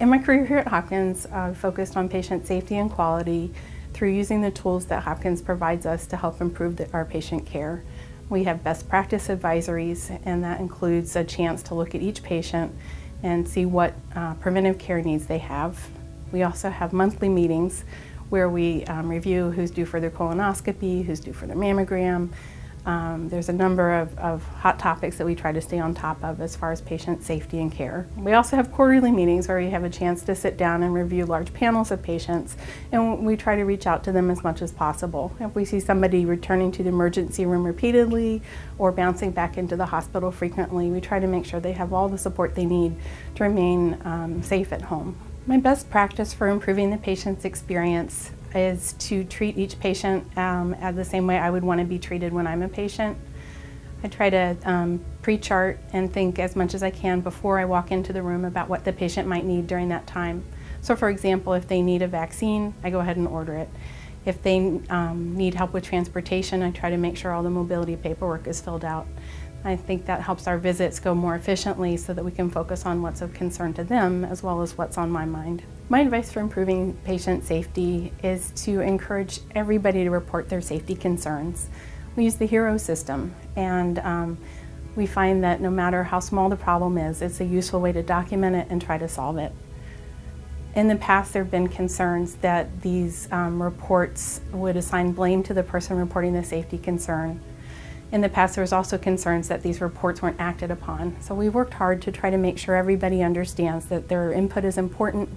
In my career here at Hopkins, I've focused on patient safety and quality through using the tools that Hopkins provides us to help improve our patient care. We have best practice advisories, and that includes a chance to look at each patient and see what preventive care needs they have. We also have monthly meetings where we review who's due for their colonoscopy, who's due for their mammogram. There's a number of hot topics that we try to stay on top of as far as patient safety and care. We also have quarterly meetings where we have a chance to sit down and review large panels of patients, and we try to reach out to them as much as possible. If we see somebody returning to the emergency room repeatedly or bouncing back into the hospital frequently, we try to make sure they have all the support they need to remain safe at home. My best practice for improving the patient's experience is to treat each patient as the same way I would want to be treated when I'm a patient. I try to pre-chart and think as much as I can before I walk into the room about what the patient might need during that time. So for example, if they need a vaccine, I go ahead and order it. If they need help with transportation, I try to make sure all the mobility paperwork is filled out. I think that helps our visits go more efficiently so that we can focus on what's of concern to them as well as what's on my mind. My advice for improving patient safety is to encourage everybody to report their safety concerns. We use the HERO system, and we find that no matter how small the problem is, it's a useful way to document it and try to solve it. In the past, there have been concerns that these reports would assign blame to the person reporting the safety concern. In the past, there was also concerns that these reports weren't acted upon. So we worked hard to try to make sure everybody understands that their input is important,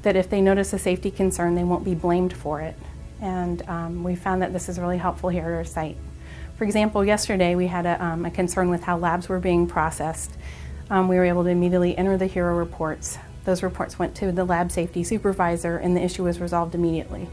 that if they notice a safety concern, they won't be blamed for it. And we found that this is really helpful here at our site. For example, yesterday we had a concern with how labs were being processed. We were able to immediately enter the HERO reports. Those reports went to the lab safety supervisor, and the issue was resolved immediately.